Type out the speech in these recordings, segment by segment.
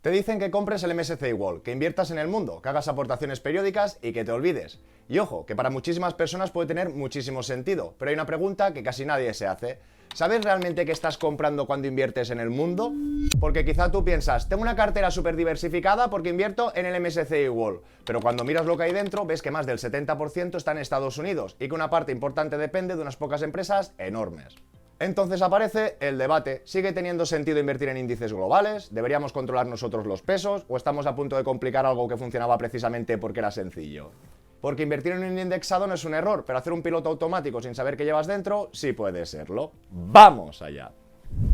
Te dicen que compres el MSCI World, que inviertas en el mundo, que hagas aportaciones periódicas y que te olvides. Y ojo, que para muchísimas personas puede tener muchísimo sentido, pero hay una pregunta que casi nadie se hace. ¿Sabes realmente qué estás comprando cuando inviertes en el mundo? Porque quizá tú piensas, tengo una cartera súper diversificada porque invierto en el MSCI World, pero cuando miras lo que hay dentro ves que más del 70% está en Estados Unidos y que una parte importante depende de unas pocas empresas enormes. Entonces aparece el debate, ¿sigue teniendo sentido invertir en índices globales? ¿Deberíamos controlar nosotros los pesos? ¿O estamos a punto de complicar algo que funcionaba precisamente porque era sencillo? Porque invertir en un indexado no es un error, pero hacer un piloto automático sin saber qué llevas dentro sí puede serlo. ¡Vamos allá!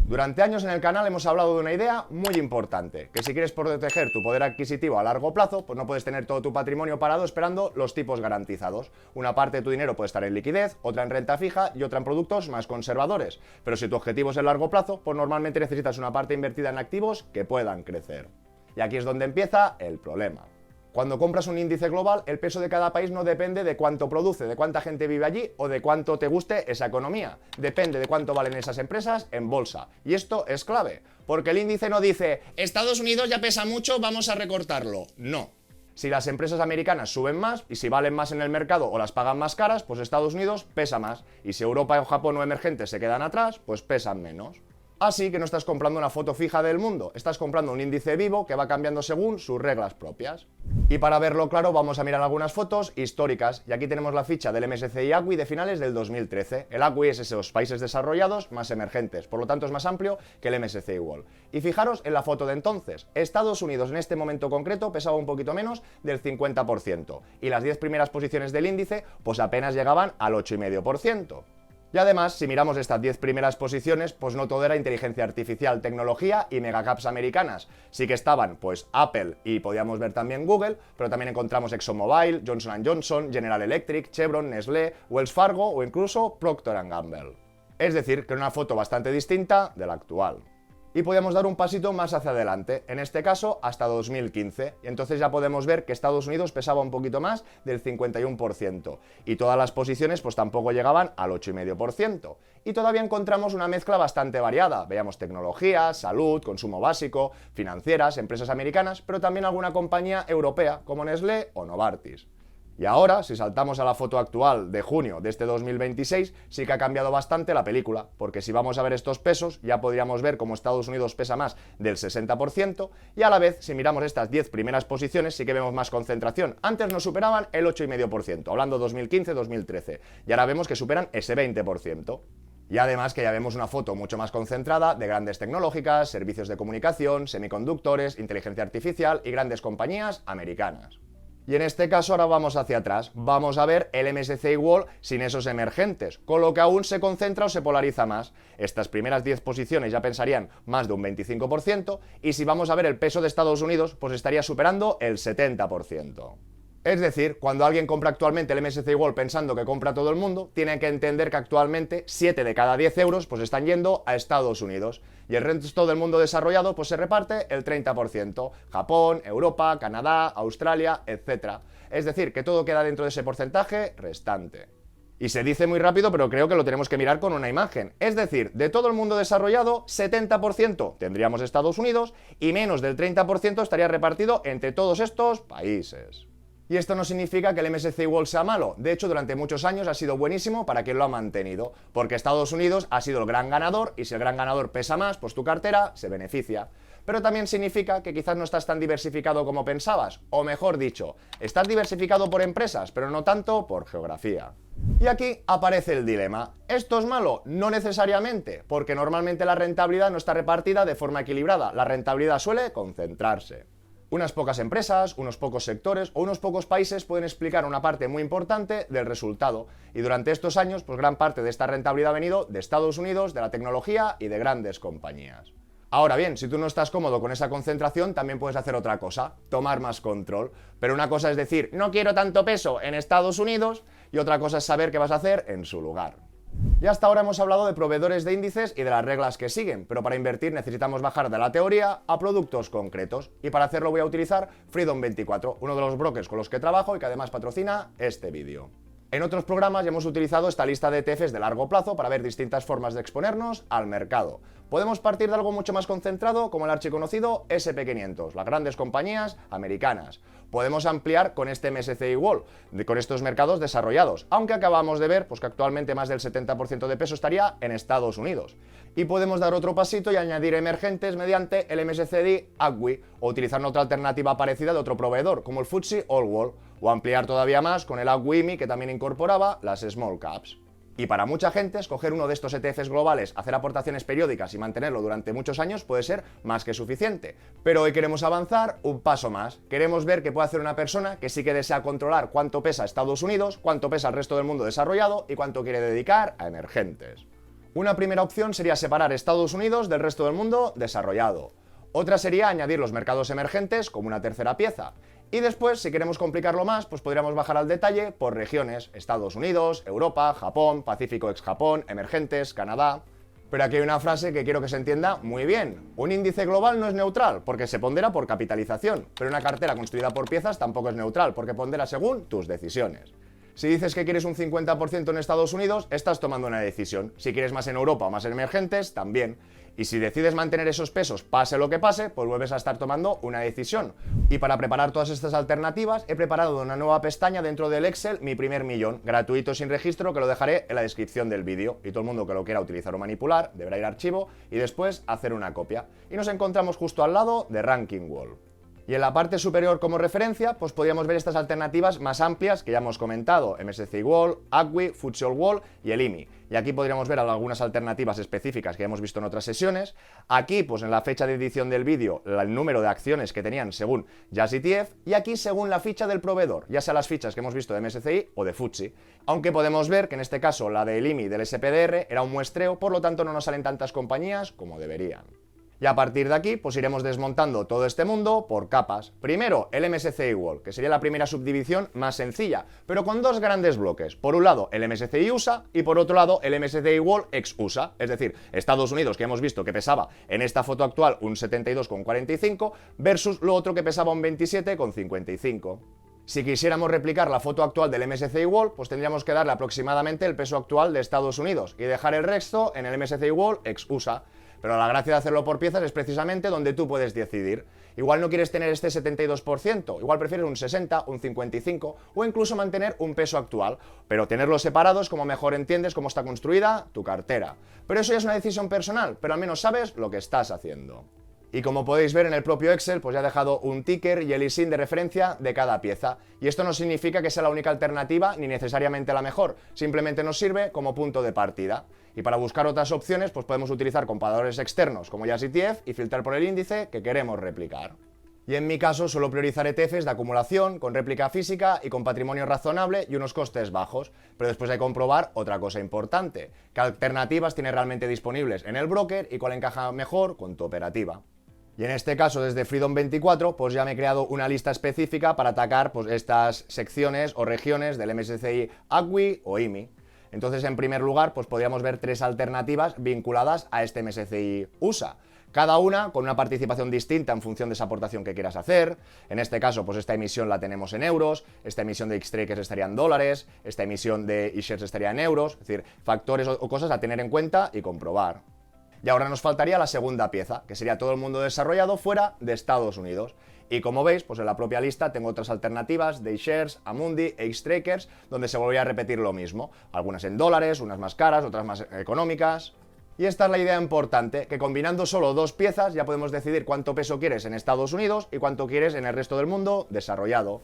Durante años en el canal hemos hablado de una idea muy importante, que si quieres proteger tu poder adquisitivo a largo plazo, pues no puedes tener todo tu patrimonio parado esperando los tipos garantizados. Una parte de tu dinero puede estar en liquidez, otra en renta fija y otra en productos más conservadores. Pero si tu objetivo es el largo plazo, pues normalmente necesitas una parte invertida en activos que puedan crecer. Y aquí es donde empieza el problema. Cuando compras un índice global, el peso de cada país no depende de cuánto produce, de cuánta gente vive allí o de cuánto te guste esa economía. Depende de cuánto valen esas empresas en bolsa. Y esto es clave, porque el índice no dice Estados Unidos ya pesa mucho, vamos a recortarlo. No. Si las empresas americanas suben más y si valen más en el mercado o las pagan más caras, pues Estados Unidos pesa más. Y si Europa o Japón o emergentes se quedan atrás, pues pesan menos. Así que no estás comprando una foto fija del mundo, estás comprando un índice vivo que va cambiando según sus reglas propias. Y para verlo claro vamos a mirar algunas fotos históricas, y aquí tenemos la ficha del MSCI ACWI de finales del 2013. El ACWI es esos países desarrollados más emergentes, por lo tanto es más amplio que el MSCI World. Y fijaros en la foto de entonces, Estados Unidos en este momento concreto pesaba un poquito menos del 50%, y las 10 primeras posiciones del índice pues apenas llegaban al 8,5%. Y además, si miramos estas 10 primeras posiciones, pues no todo era inteligencia artificial, tecnología y megacaps americanas. Sí que estaban, pues, Apple y podíamos ver también Google, pero también encontramos ExxonMobil, Johnson & Johnson, General Electric, Chevron, Nestlé, Wells Fargo o incluso Procter & Gamble. Es decir, que era una foto bastante distinta de la actual. Y podíamos dar un pasito más hacia adelante, en este caso hasta 2015, y entonces ya podemos ver que Estados Unidos pesaba un poquito más del 51%, y todas las posiciones pues tampoco llegaban al 8,5%, y todavía encontramos una mezcla bastante variada, veíamos tecnología, salud, consumo básico, financieras, empresas americanas, pero también alguna compañía europea como Nestlé o Novartis. Y ahora, si saltamos a la foto actual de junio de este 2026, sí que ha cambiado bastante la película, porque si vamos a ver estos pesos, ya podríamos ver cómo Estados Unidos pesa más del 60%, y a la vez, si miramos estas 10 primeras posiciones, sí que vemos más concentración. Antes nos superaban el 8,5%, hablando 2015-2013, y ahora vemos que superan ese 20%. Y además que ya vemos una foto mucho más concentrada de grandes tecnológicas, servicios de comunicación, semiconductores, inteligencia artificial y grandes compañías americanas. Y en este caso ahora vamos hacia atrás, vamos a ver el MSCI World sin esos emergentes, con lo que aún se concentra o se polariza más. Estas primeras 10 posiciones ya pensarían más de un 25%, y si vamos a ver el peso de Estados Unidos, pues estaría superando el 70%. Es decir, cuando alguien compra actualmente el MSCI World pensando que compra todo el mundo, tiene que entender que actualmente 7 de cada 10 euros pues están yendo a Estados Unidos, y el resto del mundo desarrollado pues se reparte el 30%, Japón, Europa, Canadá, Australia, etc. Es decir, que todo queda dentro de ese porcentaje restante. Y se dice muy rápido, pero creo que lo tenemos que mirar con una imagen. Es decir, de todo el mundo desarrollado, 70% tendríamos Estados Unidos y menos del 30% estaría repartido entre todos estos países. Y esto no significa que el MSCI World sea malo, de hecho durante muchos años ha sido buenísimo para quien lo ha mantenido, porque Estados Unidos ha sido el gran ganador y si el gran ganador pesa más, pues tu cartera se beneficia. Pero también significa que quizás no estás tan diversificado como pensabas, o mejor dicho, estás diversificado por empresas, pero no tanto por geografía. Y aquí aparece el dilema. ¿Esto es malo? No necesariamente, porque normalmente la rentabilidad no está repartida de forma equilibrada, la rentabilidad suele concentrarse. Unas pocas empresas, unos pocos sectores o unos pocos países pueden explicar una parte muy importante del resultado, y durante estos años pues gran parte de esta rentabilidad ha venido de Estados Unidos, de la tecnología y de grandes compañías. Ahora bien, si tú no estás cómodo con esa concentración, también puedes hacer otra cosa, tomar más control. Pero una cosa es decir, no quiero tanto peso en Estados Unidos, y otra cosa es saber qué vas a hacer en su lugar. Y hasta ahora hemos hablado de proveedores de índices y de las reglas que siguen, pero para invertir necesitamos bajar de la teoría a productos concretos, y para hacerlo voy a utilizar Freedom24, uno de los brokers con los que trabajo y que además patrocina este vídeo. En otros programas ya hemos utilizado esta lista de ETFs de largo plazo para ver distintas formas de exponernos al mercado. Podemos partir de algo mucho más concentrado como el archiconocido SP500, las grandes compañías americanas. Podemos ampliar con este MSCI World, con estos mercados desarrollados, aunque acabamos de ver pues, que actualmente más del 70% de peso estaría en Estados Unidos. Y podemos dar otro pasito y añadir emergentes mediante el MSCI ACWI o utilizar otra alternativa parecida de otro proveedor, como el FTSE All World, o ampliar todavía más con el ACWI IMI, que también incorporaba las Small Caps. Y para mucha gente, escoger uno de estos ETFs globales, hacer aportaciones periódicas y mantenerlo durante muchos años puede ser más que suficiente. Pero hoy queremos avanzar un paso más. Queremos ver qué puede hacer una persona que sí que desea controlar cuánto pesa Estados Unidos, cuánto pesa el resto del mundo desarrollado y cuánto quiere dedicar a emergentes. Una primera opción sería separar Estados Unidos del resto del mundo desarrollado. Otra sería añadir los mercados emergentes como una tercera pieza. Y después, si queremos complicarlo más, pues podríamos bajar al detalle por regiones: Estados Unidos, Europa, Japón, Pacífico ex-Japón, emergentes, Canadá. Pero aquí hay una frase que quiero que se entienda muy bien. Un índice global no es neutral, porque se pondera por capitalización, pero una cartera construida por piezas tampoco es neutral, porque pondera según tus decisiones. Si dices que quieres un 50% en Estados Unidos, estás tomando una decisión. Si quieres más en Europa o más en emergentes, también. Y si decides mantener esos pesos, pase lo que pase, pues vuelves a estar tomando una decisión. Y para preparar todas estas alternativas, he preparado una nueva pestaña dentro del Excel, Mi Primer Millón, gratuito sin registro, que lo dejaré en la descripción del vídeo. Y todo el mundo que lo quiera utilizar o manipular, deberá ir a archivo y después hacer una copia. Y nos encontramos justo al lado de Ranking Wall. Y en la parte superior como referencia, pues podríamos ver estas alternativas más amplias que ya hemos comentado: MSCI World, ACWI, FTSE All World y el IMI. Y aquí podríamos ver algunas alternativas específicas que ya hemos visto en otras sesiones. Aquí, pues en la fecha de edición del vídeo, el número de acciones que tenían según Just ETF, y aquí según la ficha del proveedor, ya sea las fichas que hemos visto de MSCI o de FTSE. Aunque podemos ver que en este caso la del IMI y del SPDR era un muestreo, por lo tanto no nos salen tantas compañías como deberían. Y a partir de aquí, pues iremos desmontando todo este mundo por capas. Primero, el MSCI World, que sería la primera subdivisión más sencilla, pero con dos grandes bloques. Por un lado, el MSCI USA y por otro lado, el MSCI World ex-USA. Es decir, Estados Unidos, que hemos visto que pesaba en esta foto actual un 72,45 versus lo otro que pesaba un 27,55. Si quisiéramos replicar la foto actual del MSCI World, pues tendríamos que darle aproximadamente el peso actual de Estados Unidos y dejar el resto en el MSCI World ex-USA. Pero la gracia de hacerlo por piezas es precisamente donde tú puedes decidir. Igual no quieres tener este 72%, igual prefieres un 60, un 55 o incluso mantener un peso actual, pero tenerlos separados como mejor entiendes cómo está construida tu cartera. Pero eso ya es una decisión personal, pero al menos sabes lo que estás haciendo. Y como podéis ver en el propio Excel, pues ya he dejado un ticker y el ISIN de referencia de cada pieza. Y esto no significa que sea la única alternativa ni necesariamente la mejor, simplemente nos sirve como punto de partida. Y para buscar otras opciones, pues podemos utilizar comparadores externos como Just ETF y filtrar por el índice que queremos replicar. Y en mi caso suelo priorizar ETFs de acumulación, con réplica física y con patrimonio razonable y unos costes bajos. Pero después hay que comprobar otra cosa importante: qué alternativas tienes realmente disponibles en el broker y cuál encaja mejor con tu operativa. Y en este caso, desde Freedom24, pues ya me he creado una lista específica para atacar pues, estas secciones o regiones del MSCI ACWI o IMI. Entonces, en primer lugar, pues podríamos ver tres alternativas vinculadas a este MSCI USA. Cada una con una participación distinta en función de esa aportación que quieras hacer. En este caso, pues esta emisión la tenemos en euros, esta emisión de Xtrackers estaría en dólares, esta emisión de eShares estaría en euros, es decir, factores o cosas a tener en cuenta y comprobar. Y ahora nos faltaría la segunda pieza, que sería todo el mundo desarrollado fuera de Estados Unidos. Y como veis, pues en la propia lista tengo otras alternativas de iShares, Amundi e Xtrackers, donde se volvería a repetir lo mismo. Algunas en dólares, unas más caras, otras más económicas. Y esta es la idea importante, que combinando solo dos piezas ya podemos decidir cuánto peso quieres en Estados Unidos y cuánto quieres en el resto del mundo desarrollado.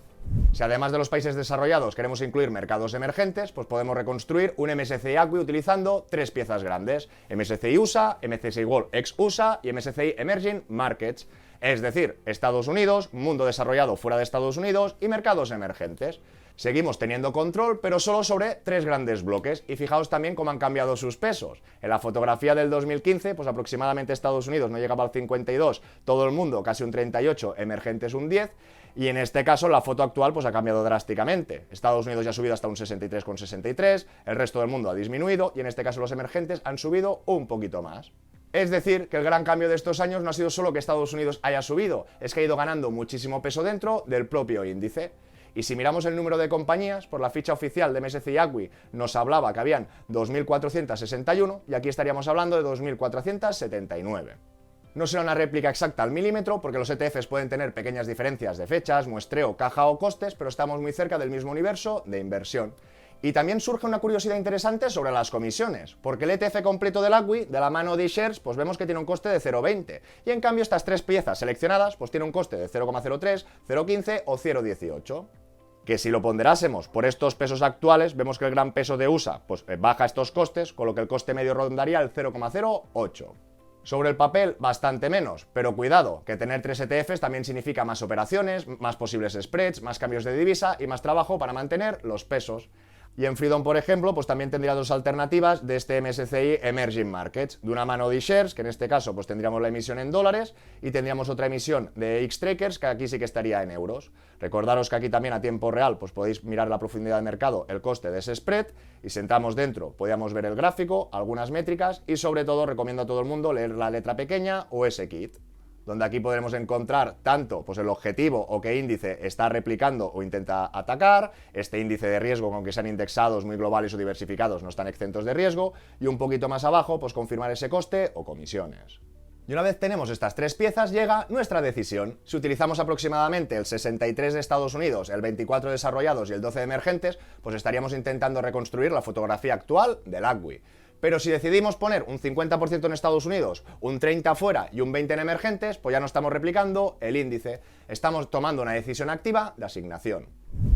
Si además de los países desarrollados queremos incluir mercados emergentes, pues podemos reconstruir un MSCI ACWI utilizando tres piezas grandes: MSCI USA, MSCI World ex-USA y MSCI Emerging Markets. Es decir, Estados Unidos, mundo desarrollado fuera de Estados Unidos y mercados emergentes. Seguimos teniendo control, pero solo sobre tres grandes bloques, y fijaos también cómo han cambiado sus pesos. En la fotografía del 2015, pues aproximadamente Estados Unidos no llegaba al 52, todo el mundo casi un 38, emergentes un 10, y en este caso la foto actual pues ha cambiado drásticamente. Estados Unidos ya ha subido hasta un 63,63, el resto del mundo ha disminuido, y en este caso los emergentes han subido un poquito más. Es decir, que el gran cambio de estos años no ha sido solo que Estados Unidos haya subido, es que ha ido ganando muchísimo peso dentro del propio índice. Y si miramos el número de compañías, por la ficha oficial de MSCI Agwi nos hablaba que habían 2.461 y aquí estaríamos hablando de 2.479. No será una réplica exacta al milímetro porque los ETFs pueden tener pequeñas diferencias de fechas, muestreo, caja o costes, pero estamos muy cerca del mismo universo de inversión. Y también surge una curiosidad interesante sobre las comisiones, porque el ETF completo del Agwi, de la mano de iShares, pues vemos que tiene un coste de 0,20, y en cambio estas tres piezas seleccionadas, pues tienen un coste de 0,03, 0,15 o 0,18. Que si lo ponderásemos por estos pesos actuales, vemos que el gran peso de USA pues baja estos costes, con lo que el coste medio rondaría el 0,08. Sobre el papel, bastante menos, pero cuidado, que tener 3 ETFs también significa más operaciones, más posibles spreads, más cambios de divisa y más trabajo para mantener los pesos. Y en Freedom, por ejemplo, pues también tendría dos alternativas de este MSCI Emerging Markets, de una mano de iShares, que en este caso pues tendríamos la emisión en dólares, y tendríamos otra emisión de Xtrackers, que aquí sí que estaría en euros. Recordaros que aquí también a tiempo real pues podéis mirar la profundidad de mercado, el coste de ese spread, y si entramos dentro podíamos ver el gráfico, algunas métricas, y sobre todo recomiendo a todo el mundo leer la letra pequeña o ese kit, donde aquí podremos encontrar tanto pues el objetivo o qué índice está replicando o intenta atacar, este índice de riesgo, aunque sean indexados muy globales o diversificados, no están exentos de riesgo, y un poquito más abajo pues confirmar ese coste o comisiones. Y una vez tenemos estas tres piezas, llega nuestra decisión. Si utilizamos aproximadamente el 63 de Estados Unidos, el 24 de desarrollados y el 12 de emergentes, pues estaríamos intentando reconstruir la fotografía actual del Agwi. Pero si decidimos poner un 50% en Estados Unidos, un 30% fuera y un 20% en emergentes, pues ya no estamos replicando el índice, estamos tomando una decisión activa de asignación.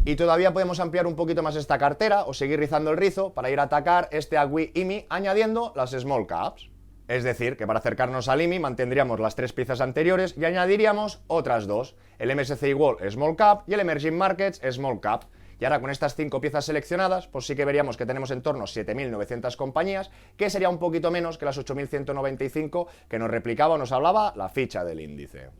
Y todavía podemos ampliar un poquito más esta cartera o seguir rizando el rizo para ir a atacar este Agwi IMI añadiendo las Small Caps. Es decir, que para acercarnos al IMI mantendríamos las tres piezas anteriores y añadiríamos otras dos, el MSCI World Small Cap y el Emerging Markets Small Cap. Y ahora con estas 5 piezas seleccionadas, pues sí que veríamos que tenemos en torno a 7.900 compañías, que sería un poquito menos que las 8.195 que nos replicaba o nos hablaba la ficha del índice.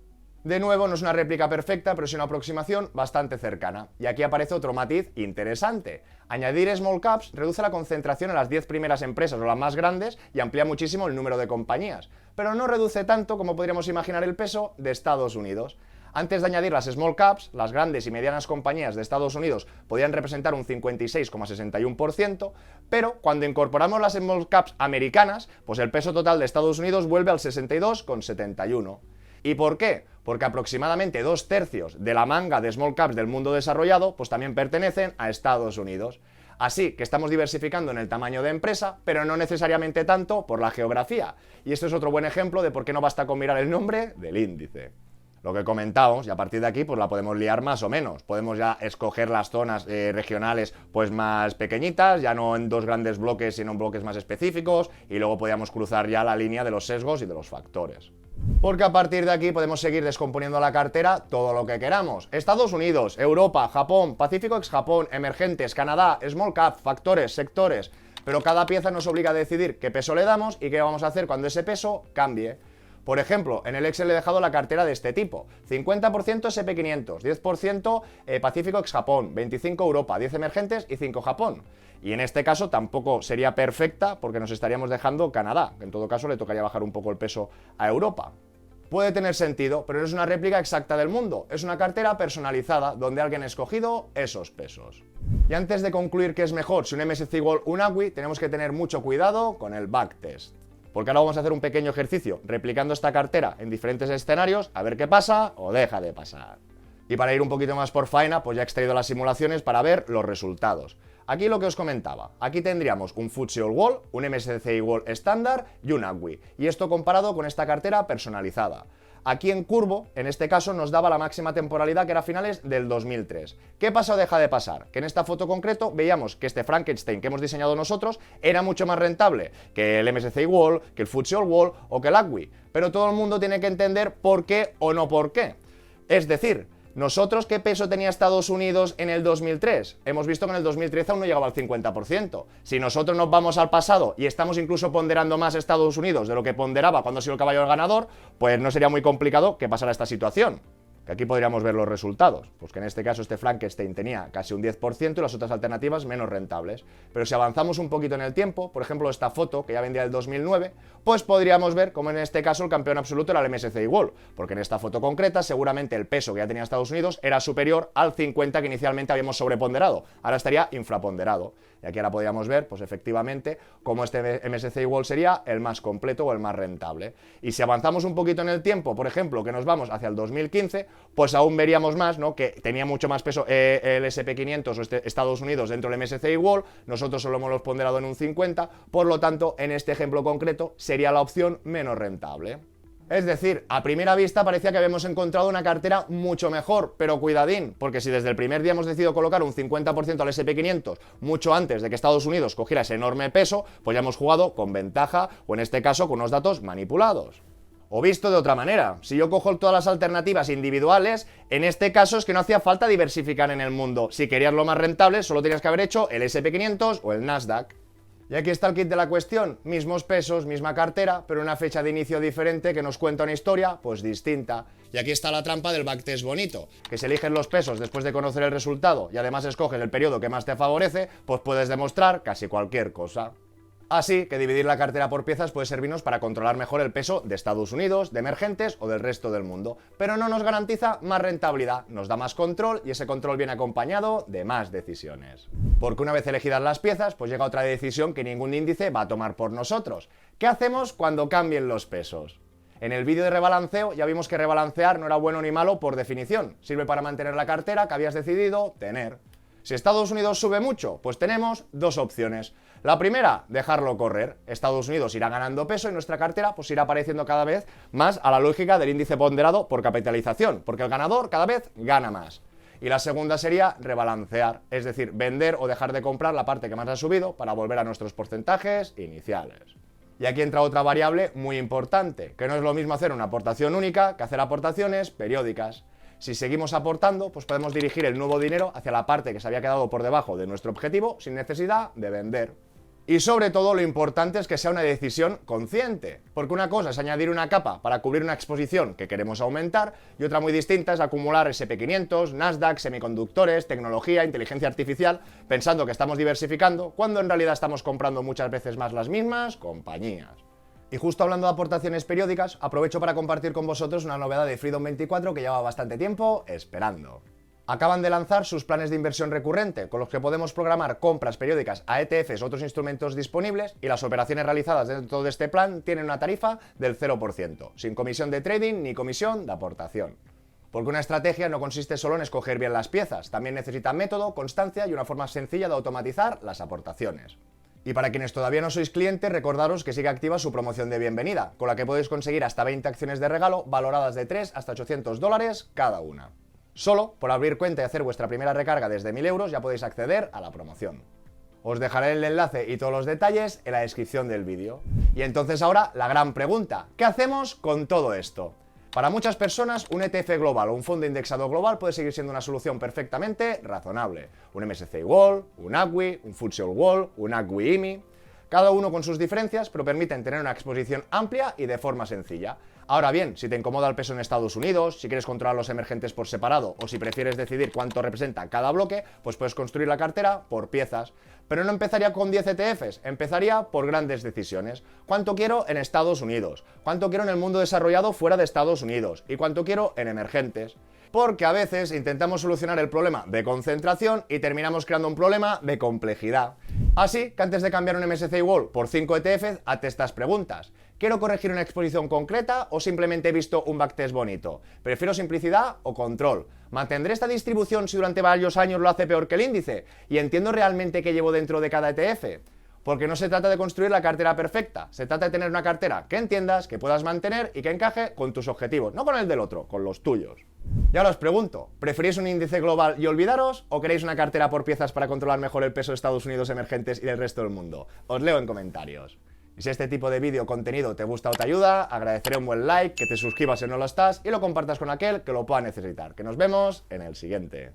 De nuevo, no es una réplica perfecta, pero es una aproximación bastante cercana. Y aquí aparece otro matiz interesante. Añadir small caps reduce la concentración en las 10 primeras empresas o las más grandes y amplía muchísimo el número de compañías, pero no reduce tanto como podríamos imaginar el peso de Estados Unidos. Antes de añadir las small caps, las grandes y medianas compañías de Estados Unidos podían representar un 56,61%, pero cuando incorporamos las small caps americanas, pues el peso total de Estados Unidos vuelve al 62,71%. ¿Y por qué? Porque aproximadamente 2/3 de la manga de small caps del mundo desarrollado pues también pertenecen a Estados Unidos. Así que estamos diversificando en el tamaño de empresa, pero no necesariamente tanto por la geografía. Y esto es otro buen ejemplo de por qué no basta con mirar el nombre del índice. Lo que comentábamos, y a partir de aquí pues la podemos liar más o menos. Podemos ya escoger las zonas regionales pues más pequeñitas, ya no en dos grandes bloques, sino en bloques más específicos, y luego podríamos cruzar ya la línea de los sesgos y de los factores. Porque a partir de aquí podemos seguir descomponiendo la cartera todo lo que queramos. Estados Unidos, Europa, Japón, Pacífico ex Japón, emergentes, Canadá, small cap, factores, sectores. Pero cada pieza nos obliga a decidir qué peso le damos y qué vamos a hacer cuando ese peso cambie. Por ejemplo, en el Excel he dejado la cartera de este tipo: 50% SP500, 10% Pacífico ex Japón, 25% Europa, 10 emergentes y 5 Japón. Y en este caso tampoco sería perfecta porque nos estaríamos dejando Canadá, que en todo caso le tocaría bajar un poco el peso a Europa. Puede tener sentido, pero no es una réplica exacta del mundo, es una cartera personalizada donde alguien ha escogido esos pesos. Y antes de concluir qué es mejor, si un MSCI World o un Agwi, tenemos que tener mucho cuidado con el backtest. Porque ahora vamos a hacer un pequeño ejercicio replicando esta cartera en diferentes escenarios, a ver qué pasa o deja de pasar. Y para ir un poquito más por faena, pues ya he extraído las simulaciones para ver los resultados. Aquí lo que os comentaba, aquí tendríamos un FTSE All World, un MSCI World estándar y un Agwi. Y esto comparado con esta cartera personalizada. Aquí en curvo, en este caso, nos daba la máxima temporalidad que era a finales del 2003. ¿Qué pasa o deja de pasar? Que en esta foto concreto veíamos que este Frankenstein que hemos diseñado nosotros era mucho más rentable que el MSCI World, que el FTSE All World o que el Agwi. Pero todo el mundo tiene que entender por qué o no por qué. Es decir, ¿nosotros qué peso tenía Estados Unidos en el 2003? Hemos visto que en el 2013 aún no llegaba al 50%. Si nosotros nos vamos al pasado y estamos incluso ponderando más Estados Unidos de lo que ponderaba cuando ha sido el caballo del ganador, pues no sería muy complicado que pasara esta situación. Que aquí podríamos ver los resultados, pues que en este caso este Frankenstein tenía casi un 10% y las otras alternativas menos rentables. Pero si avanzamos un poquito en el tiempo, por ejemplo esta foto que ya vendía el 2009, pues podríamos ver como en este caso el campeón absoluto era el MSCI World, porque en esta foto concreta seguramente el peso que ya tenía Estados Unidos era superior al 50 que inicialmente habíamos sobreponderado, ahora estaría infraponderado. Y aquí ahora podríamos ver, pues efectivamente, cómo este MSCI World sería el más completo o el más rentable. Y si avanzamos un poquito en el tiempo, por ejemplo, que nos vamos hacia el 2015, pues aún veríamos más, ¿no? Que tenía mucho más peso el SP500 o Estados Unidos dentro del MSCI World, nosotros solo hemos ponderado en un 50, por lo tanto, en este ejemplo concreto, sería la opción menos rentable. Es decir, a primera vista parecía que habíamos encontrado una cartera mucho mejor, pero cuidadín, porque si desde el primer día hemos decidido colocar un 50% al SP500 mucho antes de que Estados Unidos cogiera ese enorme peso, pues ya hemos jugado con ventaja o en este caso con unos datos manipulados. O visto de otra manera, si yo cojo todas las alternativas individuales, en este caso es que no hacía falta diversificar en el mundo. Si querías lo más rentable, solo tenías que haber hecho el SP500 o el Nasdaq. Y aquí está el kit de la cuestión, mismos pesos, misma cartera, pero una fecha de inicio diferente que nos cuenta una historia, pues distinta. Y aquí está la trampa del backtest bonito, que si eliges los pesos después de conocer el resultado y además escoges el periodo que más te favorece, pues puedes demostrar casi cualquier cosa. Así que dividir la cartera por piezas puede servirnos para controlar mejor el peso de Estados Unidos, de emergentes o del resto del mundo, pero no nos garantiza más rentabilidad, nos da más control y ese control viene acompañado de más decisiones. Porque una vez elegidas las piezas, pues llega otra decisión que ningún índice va a tomar por nosotros. ¿Qué hacemos cuando cambien los pesos? En el vídeo de rebalanceo ya vimos que rebalancear no era bueno ni malo por definición, sirve para mantener la cartera que habías decidido tener. Si Estados Unidos sube mucho, pues tenemos dos opciones. La primera, dejarlo correr. Estados Unidos irá ganando peso y nuestra cartera pues irá apareciendo cada vez más a la lógica del índice ponderado por capitalización, porque el ganador cada vez gana más. Y la segunda sería rebalancear, es decir, vender o dejar de comprar la parte que más ha subido para volver a nuestros porcentajes iniciales. Y aquí entra otra variable muy importante, que no es lo mismo hacer una aportación única que hacer aportaciones periódicas. Si seguimos aportando, pues podemos dirigir el nuevo dinero hacia la parte que se había quedado por debajo de nuestro objetivo sin necesidad de vender. Y sobre todo lo importante es que sea una decisión consciente, porque una cosa es añadir una capa para cubrir una exposición que queremos aumentar y otra muy distinta es acumular SP500, Nasdaq, semiconductores, tecnología, inteligencia artificial, pensando que estamos diversificando, cuando en realidad estamos comprando muchas veces más las mismas compañías. Y justo hablando de aportaciones periódicas, aprovecho para compartir con vosotros una novedad de Freedom24 que lleva bastante tiempo esperando. Acaban de lanzar sus planes de inversión recurrente, con los que podemos programar compras periódicas a ETFs o otros instrumentos disponibles y las operaciones realizadas dentro de este plan tienen una tarifa del 0%, sin comisión de trading ni comisión de aportación. Porque una estrategia no consiste solo en escoger bien las piezas, también necesita método, constancia y una forma sencilla de automatizar las aportaciones. Y para quienes todavía no sois clientes, recordaros que sigue activa su promoción de bienvenida, con la que podéis conseguir hasta 20 acciones de regalo valoradas de 3 hasta $800 cada una. Solo por abrir cuenta y hacer vuestra primera recarga desde 1.000 euros ya podéis acceder a la promoción. Os dejaré el enlace y todos los detalles en la descripción del vídeo. Y entonces ahora la gran pregunta, ¿qué hacemos con todo esto? Para muchas personas, un ETF global o un fondo indexado global puede seguir siendo una solución perfectamente razonable. Un MSCI World, un ACWI, un FTSE All World, un ACWI IMI. Cada uno con sus diferencias, pero permiten tener una exposición amplia y de forma sencilla. Ahora bien, si te incomoda el peso en Estados Unidos, si quieres controlar los emergentes por separado o si prefieres decidir cuánto representa cada bloque, pues puedes construir la cartera por piezas. Pero no empezaría con 10 ETFs, empezaría por grandes decisiones. ¿Cuánto quiero en Estados Unidos? ¿Cuánto quiero en el mundo desarrollado fuera de Estados Unidos? ¿Y cuánto quiero en emergentes? Porque a veces intentamos solucionar el problema de concentración y terminamos creando un problema de complejidad. Así que antes de cambiar un MSCI World por 5 ETFs, hazte estas preguntas. ¿Quiero corregir una exposición concreta o simplemente he visto un backtest bonito? ¿Prefiero simplicidad o control? ¿Mantendré esta distribución si durante varios años lo hace peor que el índice? ¿Y entiendo realmente qué llevo dentro de cada ETF? Porque no se trata de construir la cartera perfecta, se trata de tener una cartera que entiendas, que puedas mantener y que encaje con tus objetivos, no con el del otro, con los tuyos. Y ahora os pregunto, ¿preferís un índice global y olvidaros o queréis una cartera por piezas para controlar mejor el peso de Estados Unidos emergentes y del resto del mundo? Os leo en comentarios. Y si este tipo de vídeo o contenido te gusta o te ayuda, agradeceré un buen like, que te suscribas si no lo estás y lo compartas con aquel que lo pueda necesitar. Que nos vemos en el siguiente.